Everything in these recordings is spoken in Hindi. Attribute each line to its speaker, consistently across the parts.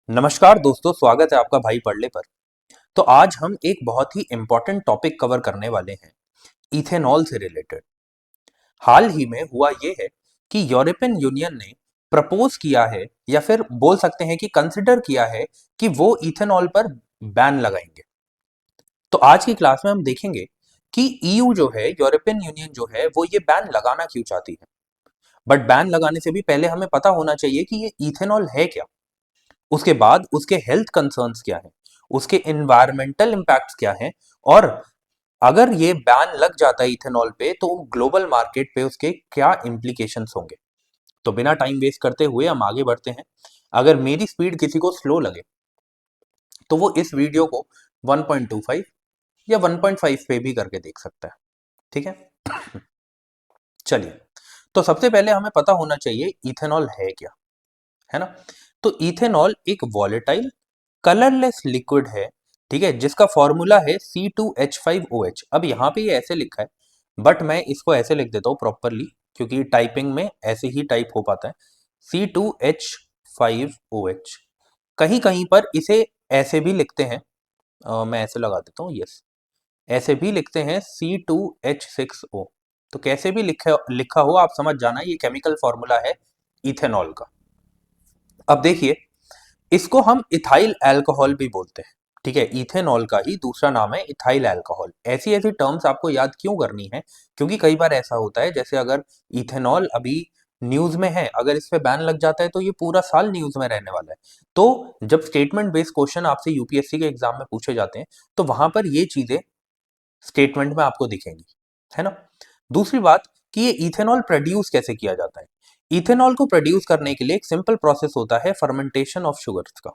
Speaker 1: नमस्कार दोस्तों, स्वागत है आपका भाई पढ़ले पर। तो आज हम एक बहुत ही इंपॉर्टेंट टॉपिक कवर करने वाले हैं, इथेनॉल से रिलेटेड। हाल ही में हुआ ये है कि यूरोपियन यूनियन ने प्रपोज किया है या फिर बोल सकते हैं कि कंसिडर किया है कि वो इथेनॉल पर बैन लगाएंगे। तो आज की क्लास में हम देखेंगे कि ईयू जो है, यूरोपियन यूनियन जो है, वो ये बैन लगाना क्यों चाहती है। बट बैन लगाने से भी पहले हमें पता होना चाहिए कि ये इथेनॉल है क्या। उसके बाद उसके हेल्थ कंसर्न्स क्या हैं, उसके एनवायरमेंटल इम्पैक्ट्स क्या हैं, और अगर ये बैन लग जाता है इथेनॉल पे तो ग्लोबल मार्केट पे उसके क्या इम्प्लीकेशंस होंगे। तो बिना टाइम वेस्ट करते हुए हम आगे बढ़ते हैं। अगर मेरी स्पीड किसी को स्लो लगे तो वो इस वीडियो को 1.25 या 1.5 पे भी करके देख सकता है। ठीक है, चलिए। तो सबसे पहले हमें पता होना चाहिए इथेनॉल है क्या, है ना। तो इथेनॉल एक वॉलेटाइल कलरलेस लिक्विड है, ठीक है, जिसका फॉर्मूला है C2H5OH। अब यहाँ पे ये ऐसे लिखा है, बट मैं इसको ऐसे लिख देता हूँ प्रॉपरली, क्योंकि टाइपिंग में ऐसे ही टाइप हो पाता है, C2H5OH। कहीं कहीं पर इसे ऐसे भी लिखते हैं, मैं ऐसे लगा देता हूँ, यस, ऐसे भी लिखते हैं C2H6O। तो कैसे भी लिखा लिखा हो, आप समझ जाना ये केमिकल फॉर्मूला है इथेनॉल का। अब देखिए, इसको हम इथाइल अल्कोहल भी बोलते हैं, ठीक है। इथेनॉल का ही दूसरा नाम है इथाइल अल्कोहल। ऐसी ऐसी टर्म्स आपको याद क्यों करनी है, क्योंकि कई बार ऐसा होता है, जैसे अगर इथेनॉल अभी न्यूज में है, अगर इस पे बैन लग जाता है तो ये पूरा साल न्यूज में रहने वाला है। तो जब स्टेटमेंट बेस्ड क्वेश्चन आपसे यूपीएससी के एग्जाम में पूछे जाते हैं तो वहां पर ये चीजें स्टेटमेंट में आपको दिखेंगी, है ना। दूसरी बात कि ये इथेनॉल प्रोड्यूस कैसे किया जाता है। इथेनॉल को प्रोड्यूस करने के लिए एक सिंपल प्रोसेस होता है, फर्मेंटेशन ऑफ शुगर्स का,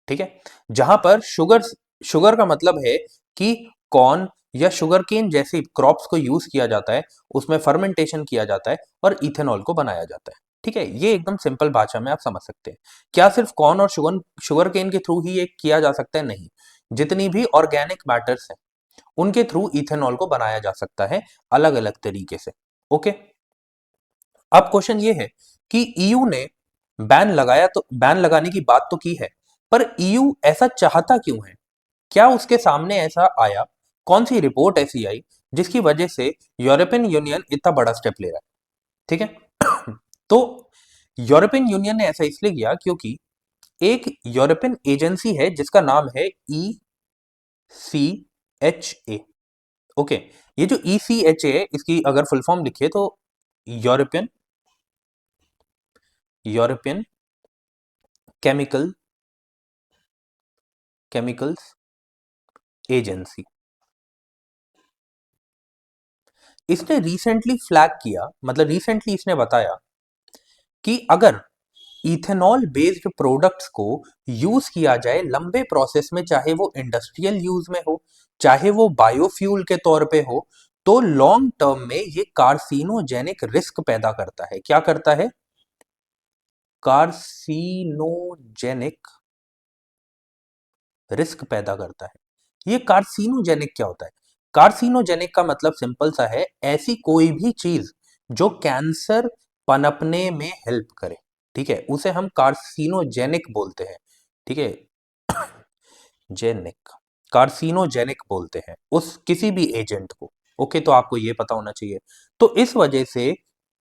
Speaker 1: ठीक है। जहां पर शुगर शुगर का मतलब है कि कॉर्न या शुगर केन जैसी क्रॉप्स को यूज किया जाता है, उसमें फर्मेंटेशन किया जाता है और इथेनॉल को बनाया जाता है, ठीक है। ये एकदम सिंपल भाषा में आप समझ सकते हैं। क्या सिर्फ कॉर्न और शुगर शुगर केन के थ्रू ही ये किया जा सकता है? नहीं, जितनी भी ऑर्गेनिक मैटर्स हैं उनके थ्रू इथेनॉल को बनाया जा सकता है, अलग अलग तरीके से। ओके, अब क्वेश्चन ये है कि ईयू ने बैन लगाया, तो बैन लगाने की बात तो की है, पर ईयू ऐसा चाहता क्यों है? क्या उसके सामने ऐसा आया, कौन सी रिपोर्ट ऐसी आई जिसकी वजह से यूरोपियन यूनियन इतना बड़ा स्टेप ले रहा है, ठीक है। तो यूरोपियन यूनियन ने ऐसा इसलिए किया क्योंकि एक यूरोपियन एजेंसी है जिसका नाम है ECHA। ओके, ये जो ECHA है, इसकी अगर फुल फॉर्म लिखे तो European European chemical chemicals agency. इसने रिसेंटली फ्लैग किया, मतलब रिसेंटली इसने बताया कि अगर इथेनॉल बेस्ड प्रोडक्ट्स को यूज किया जाए लंबे प्रोसेस में, चाहे वो इंडस्ट्रियल यूज में हो, चाहे वो बायोफ्यूल के तौर पे हो, तो लॉन्ग टर्म में ये कार्सिनोजेनिक रिस्क पैदा करता है। क्या करता है? कार्सिनोजेनिक रिस्क पैदा करता है। ये कार्सिनोजेनिक क्या होता है? कार्सिनोजेनिक का मतलब सिंपल सा है, ऐसी कोई भी चीज जो कैंसर पनपने में हेल्प करे, ठीक है, उसे हम कार्सिनोजेनिक बोलते हैं, ठीक है। जेनिक, कार्सिनोजेनिक बोलते हैं उस किसी भी एजेंट को। ओके, तो आपको ये पता होना चाहिए। तो इस वजह से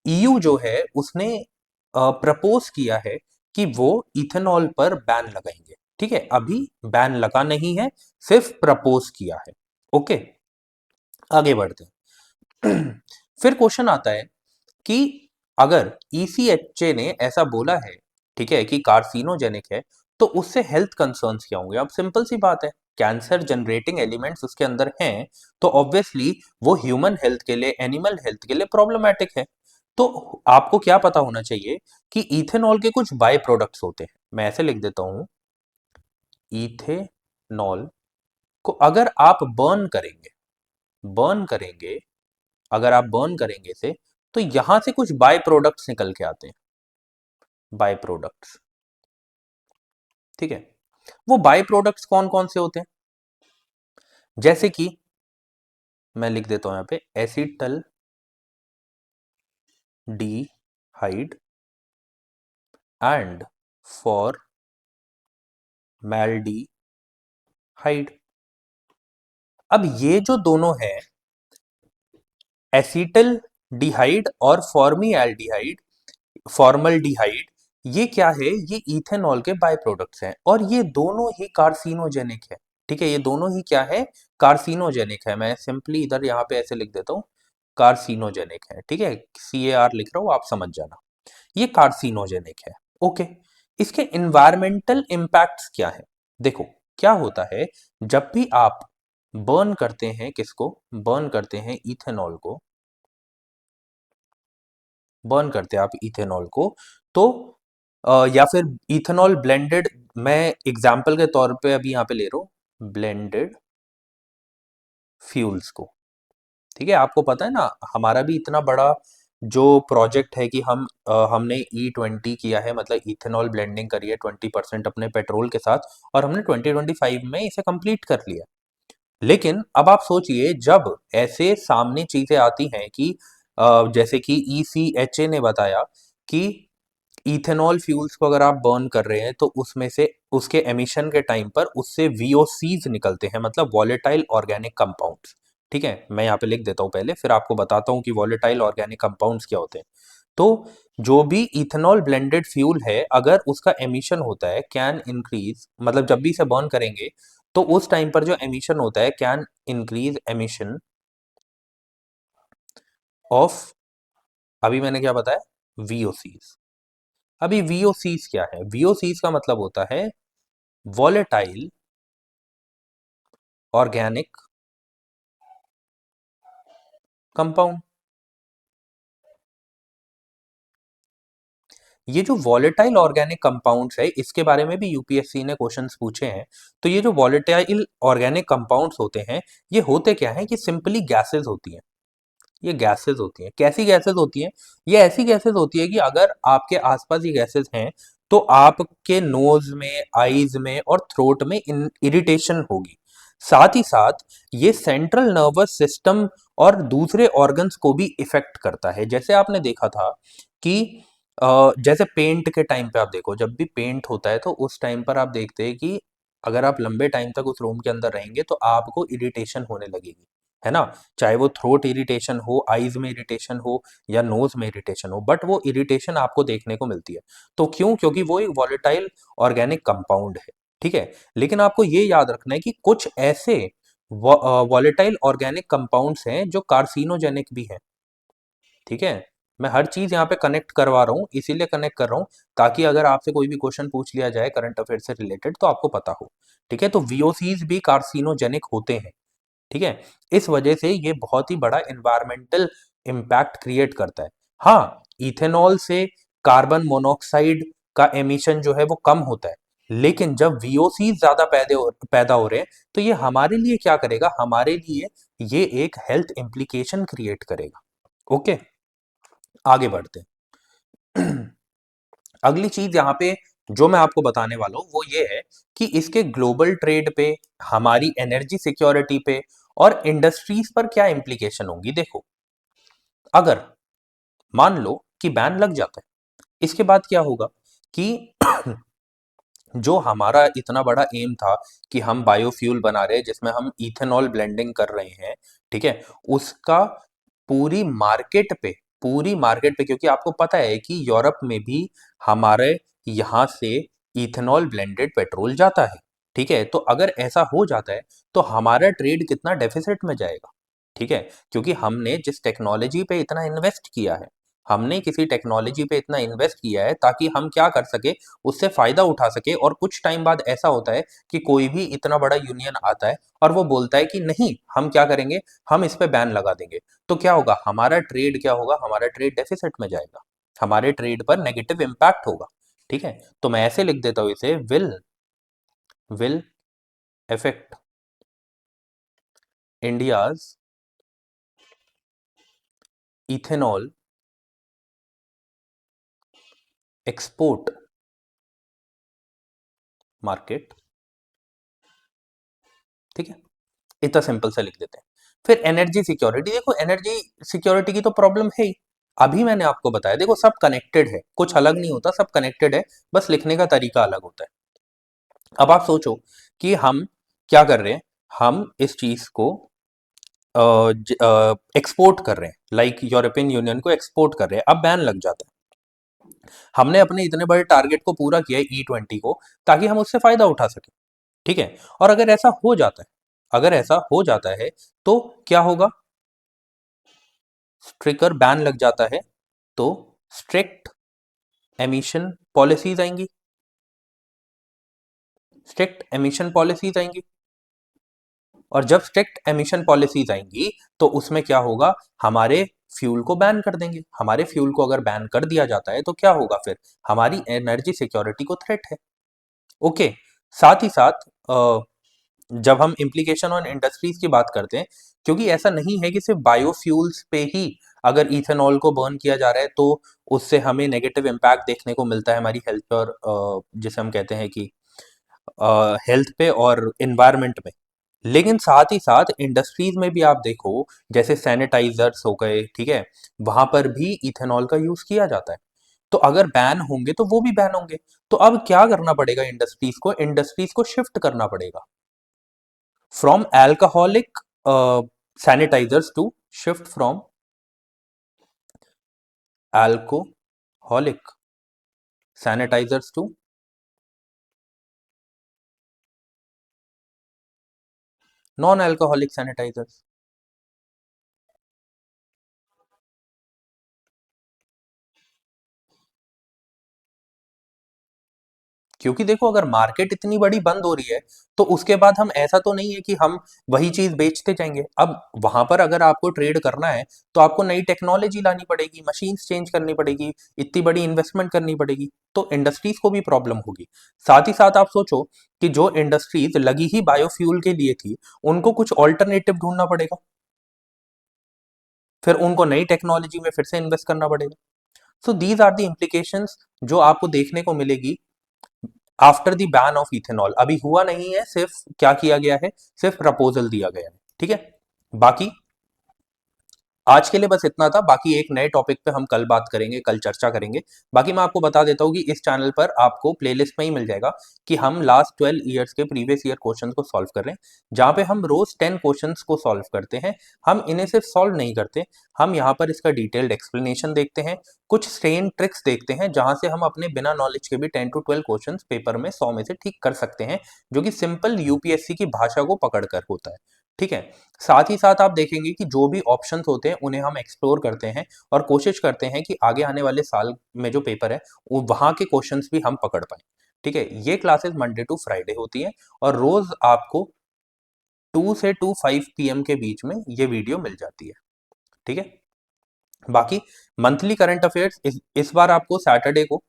Speaker 1: ईयू जो है उसने प्रपोज किया है कि वो इथेनॉल पर बैन लगाएंगे, ठीक है। अभी बैन लगा नहीं है, सिर्फ प्रपोज किया है। ओके, आगे बढ़ते हैं। फिर क्वेश्चन आता है कि अगर ECHA ने ऐसा बोला है, ठीक है, कि कार्सिनोजेनिक है, तो उससे हेल्थ कंसर्न्स क्या होंगे? अब सिंपल सी बात है, कैंसर जनरेटिंग एलिमेंट्स उसके अंदर हैं, तो ऑब्वियसली वो ह्यूमन हेल्थ के लिए, एनिमल हेल्थ के लिए प्रॉब्लमैटिक है। तो आपको क्या पता होना चाहिए कि इथेनॉल के कुछ बाय प्रोडक्ट्स होते हैं। मैं ऐसे लिख देता हूं, इथेनॉल को अगर आप बर्न करेंगे, अगर आप बर्न करेंगे इसे, तो यहां से कुछ बाय प्रोडक्ट्स निकल के आते हैं, बाय प्रोडक्ट्स, ठीक है। वो बाय प्रोडक्ट्स कौन कौन से होते हैं? जैसे कि मैं लिख देता हूं यहां पे, एसिटल डी हाइड एंड मैल्डीहाइड। अब ये जो दोनों है, एसिटल डिहाइड और फॉर्मिएल्डिहाइड, फॉर्मल्डिहाइड, ये क्या है, ये इथेनॉल के बाय प्रोडक्ट्स हैं और ये दोनों ही कार्सिनोजेनिक है। ठीक है, ये दोनों ही क्या है, कार्सिनोजेनिक है। मैं सिंपली इधर यहाँ पे ऐसे लिख देता हूँ, कार्सिनोजेनिक है। ठीक है, CAR लिख रहा हूँ, आप समझ जाना, ये कार्सिनोजेनिक है। ओके, इसके इन्वायरमेंटल इम्पैक्ट्स क्या है? देखो, क्या होता है, जब भी आप बर्न करते हैं, किसको बर्न करते हैं, इथेनॉल को बर्न करते हैं आप इथेनॉल को, तो या फिर इथेनॉल ब्लेंडेड, मैं एग्जांपल के तौर पे अभी यहाँ पे ले रहा हूँ ब्लेंडेड फ्यूल्स को। ठीक है, आपको पता है ना, हमारा भी इतना बड़ा जो प्रोजेक्ट है कि हमने E20 किया है, मतलब इथेनॉल ब्लेंडिंग करी है 20% अपने पेट्रोल के साथ, और हमने 2025 में इसे कंप्लीट कर लिया। लेकिन अब आप सोचिए, जब ऐसे सामने चीजें आती हैं कि जैसे कि ECHA ने बताया कि इथेनॉल फ्यूल्स को अगर आप बर्न कर रहे हैं तो उसमें से उसके एमिशन के टाइम पर उससे VOCs निकलते हैं, मतलब वॉलेटाइल ऑर्गेनिक कंपाउंड्स। ठीक है, मैं यहाँ पे लिख देता हूँ पहले, फिर आपको बताता हूँ कि वॉलेटाइल ऑर्गेनिक कंपाउंड्स क्या होते हैं। तो जो भी इथेनॉल ब्लेंडेड फ्यूल है, अगर उसका एमिशन होता है कैन इंक्रीज, मतलब जब भी इसे बर्न करेंगे तो उस टाइम पर जो एमिशन होता है कैन इंक्रीज एमिशन ऑफ, अभी मैंने क्या बताया, VOCs। अभी VOCs क्या है, VOCs का मतलब होता है वॉलेटाइल ऑर्गेनिक कंपाउंड। ये जो वॉलेटाइल ऑर्गेनिक कंपाउंड्स है, इसके बारे में भी यूपीएससी ने क्वेश्चंस पूछे हैं। तो ये जो वॉलेटाइल ऑर्गेनिक कंपाउंड्स होते हैं, ये होते क्या हैं कि सिंपली गैसेस होती हैं। ये गैसेस होती हैं, कैसी गैसेस होती हैं, ये ऐसी गैसेस होती है कि अगर आपके आसपास ये गैसेस हैं तो आपके नोज में, आईज में और थ्रोट में इरिटेशन होगी। साथ ही साथ ये सेंट्रल नर्वस सिस्टम और दूसरे ऑर्गन्स को भी इफेक्ट करता है। जैसे आपने देखा था कि जैसे पेंट के टाइम पे आप देखो, जब भी पेंट होता है तो उस टाइम पर आप देखते हैं कि अगर आप लंबे टाइम तक उस रूम के अंदर रहेंगे तो आपको इरिटेशन होने लगेगी, है ना? चाहे वो थ्रोट इरिटेशन हो, आईज में इरिटेशन हो या नोज में इरिटेशन हो, बट वो इरिटेशन आपको देखने को मिलती है। तो क्यों? क्योंकि वो एक वॉलेटाइल ऑर्गेनिक कंपाउंड है। ठीक है, लेकिन आपको ये याद रखना है कि कुछ ऐसे वॉलेटाइल ऑर्गेनिक कंपाउंड्स हैं जो कार्सिनोजेनिक भी हैं। ठीक है, मैं हर चीज यहाँ पे कनेक्ट करवा रहा हूँ, इसीलिए कनेक्ट कर रहा हूँ ताकि अगर आपसे कोई भी क्वेश्चन पूछ लिया जाए करंट अफेयर से रिलेटेड तो आपको पता हो। ठीक है, तो VOCs भी कार्सिनोजेनिक होते हैं। ठीक है, इस वजह से ये बहुत ही बड़ा एनवायरमेंटल इम्पैक्ट क्रिएट करता है। हाँ, इथेनॉल से कार्बन मोनोऑक्साइड का एमिशन जो है वो कम होता है, लेकिन जब VOC ज्यादा पैदा हो रहे हैं तो ये हमारे लिए क्या करेगा, हमारे लिए ये एक हेल्थ इम्प्लीकेशन क्रिएट करेगा। ओके, आगे बढ़ते हैं। अगली चीज यहाँ पे जो मैं आपको बताने वाला हूं वो ये है कि इसके ग्लोबल ट्रेड पे, हमारी एनर्जी सिक्योरिटी पे और इंडस्ट्रीज पर क्या इम्प्लीकेशन होंगी। देखो, अगर मान लो कि बैन लग जाता है, इसके बाद क्या होगा कि जो हमारा इतना बड़ा एम था कि हम बायोफ्यूल बना रहे हैं जिसमें हम इथेनॉल ब्लेंडिंग कर रहे हैं, ठीक है, उसका पूरी मार्केट पे पूरी मार्केट पे, क्योंकि आपको पता है कि यूरोप में भी हमारे यहाँ से इथेनॉल ब्लेंडेड पेट्रोल जाता है। ठीक है, तो अगर ऐसा हो जाता है तो हमारा ट्रेड कितना डेफिसिट में जाएगा। ठीक है, क्योंकि हमने जिस टेक्नोलॉजी पे इतना इन्वेस्ट किया है, हमने किसी टेक्नोलॉजी पे इतना इन्वेस्ट किया है ताकि हम क्या कर सके, उससे फायदा उठा सके। और कुछ टाइम बाद ऐसा होता है कि कोई भी इतना बड़ा यूनियन आता है और वो बोलता है कि नहीं, हम क्या करेंगे, हम इस पे बैन लगा देंगे। तो क्या होगा, हमारा ट्रेड क्या होगा, हमारा ट्रेड डेफिसिट में जाएगा, हमारे ट्रेड पर नेगेटिव इंपैक्ट होगा। ठीक है, तो मैं ऐसे लिख देता हूं इसे, will affect India's ethanol export market. ठीक है, इतना सिंपल सा लिख देते हैं। फिर एनर्जी सिक्योरिटी, देखो एनर्जी सिक्योरिटी की तो प्रॉब्लम है ही। अभी मैंने आपको बताया, देखो सब कनेक्टेड है, कुछ अलग नहीं होता, सब कनेक्टेड है, बस लिखने का तरीका अलग होता है। अब आप सोचो कि हम क्या कर रहे हैं, हम इस चीज को एक्सपोर्ट कर रहे हैं, लाइक यूरोपियन यूनियन को एक्सपोर्ट कर रहे हैं, अब बैन लग जाता है। हमने अपने इतने बड़े टारगेट को पूरा किया है E20 को, ताकि हम उससे फायदा उठा सकें, ठीक है। और अगर ऐसा हो जाता है, अगर ऐसा हो जाता है तो क्या होगा, स्ट्रिकर बैन लग जाता है तो स्ट्रिक्ट एमिशन पॉलिसीज आएंगी, स्ट्रिक्ट एमिशन पॉलिसीज आएंगी। और जब स्ट्रिक्ट एमिशन पॉलिसीज आएंगी तो उसमें क्या होगा, हमारे फ्यूल को बैन कर देंगे। हमारे फ्यूल को अगर बैन कर दिया जाता है तो क्या होगा, फिर हमारी एनर्जी सिक्योरिटी को थ्रेट है। ओके, साथ ही साथ जब हम इम्प्लीकेशन ऑन इंडस्ट्रीज की बात करते हैं, क्योंकि ऐसा नहीं है कि सिर्फ बायोफ्यूल्स पे ही अगर इथेनॉल को बर्न किया जा रहा है तो उससे हमें नेगेटिव इम्पैक्ट देखने को मिलता है हमारी हेल्थ पे, और जिसे हम कहते हैं कि हेल्थ पे और इन्वायरमेंट में। लेकिन साथ ही साथ इंडस्ट्रीज में भी आप देखो, जैसे सैनिटाइजर्स हो गए, ठीक है, वहां पर भी इथेनॉल का यूज किया जाता है। तो अगर बैन होंगे तो वो भी बैन होंगे। तो अब क्या करना पड़ेगा इंडस्ट्रीज को, इंडस्ट्रीज को शिफ्ट करना पड़ेगा from alcoholic sanitisers to shift from alcoholic sanitisers to non alcoholic sanitisers. क्योंकि देखो, अगर मार्केट इतनी बड़ी बंद हो रही है तो उसके बाद हम, ऐसा तो नहीं है कि हम वही चीज बेचते जाएंगे। अब वहां पर अगर आपको ट्रेड करना है तो आपको नई टेक्नोलॉजी लानी पड़ेगी, मशीन्स चेंज करनी पड़ेगी, इतनी बड़ी इन्वेस्टमेंट करनी पड़ेगी, तो इंडस्ट्रीज को भी प्रॉब्लम होगी। साथ ही साथ आप सोचो कि जो इंडस्ट्रीज लगी ही बायोफ्यूल के लिए थी, उनको कुछ ऑल्टरनेटिव ढूंढना पड़ेगा, फिर उनको नई टेक्नोलॉजी में फिर से इन्वेस्ट करना पड़ेगा। So these are the implications जो आपको देखने को मिलेगी after the ban of ethanol. अभी हुआ नहीं है, सिर्फ क्या किया गया है, सिर्फ प्रपोजल दिया गया है, ठीक है। बाकी आज के लिए बस इतना था, बाकी एक नए टॉपिक पे हम कल बात करेंगे, कल चर्चा करेंगे। बाकी मैं आपको बता देता हूँ कि इस चैनल पर आपको प्लेलिस्ट में ही मिल जाएगा कि हम लास्ट 12 ईयर्स के प्रीवियस ईयर क्वेश्चन को सॉल्व कर रहे हैं, जहाँ पे हम रोज 10 क्वेश्चंस को सॉल्व करते हैं। हम इन्हें सिर्फ सॉल्व नहीं करते, हम यहाँ पर इसका डिटेल्ड एक्सप्लेनेशन देखते हैं, कुछ स्ट्रेन ट्रिक्स देखते हैं, जहां से हम अपने बिना नॉलेज के भी 10 to 12 क्वेश्चन पेपर में 100 में से ठीक कर सकते हैं, जो कि सिंपल यूपीएससी की भाषा को पकड़कर होता है, ठीक है। साथ ही साथ आप देखेंगे कि जो भी ऑप्शंस होते हैं उन्हें हम एक्सप्लोर करते हैं और कोशिश करते हैं कि आगे आने वाले साल में जो पेपर है वो वहां के क्वेश्चंस भी हम पकड़ पाए, ठीक है। ये क्लासेस मंडे टू फ्राइडे होती हैं और रोज आपको 2 से 5 PM के बीच में ये वीडियो मिल जाती है, ठीक है। बाकी मंथली करंट अफेयर्स इस बार आपको सैटरडे को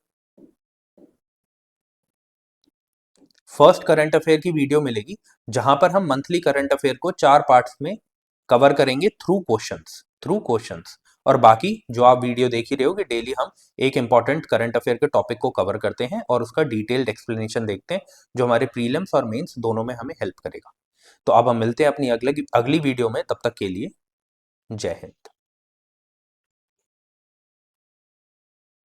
Speaker 1: फर्स्ट करंट अफेयर की वीडियो मिलेगी, जहां पर हम मंथली करंट अफेयर को 4 पार्ट्स में कवर करेंगे थ्रू क्वेश्चंस। और बाकी जो आप वीडियो देख ही रहे हो कि डेली हम एक इंपॉर्टेंट करंट अफेयर के टॉपिक को कवर करते हैं और उसका डिटेल्ड एक्सप्लेनेशन देखते हैं, जो हमारे प्रीलिम्स और मेंस दोनों में हमें हेल्प करेगा। तो अब हम मिलते हैं अपनी अगली वीडियो में, तब तक के लिए जय हिंद।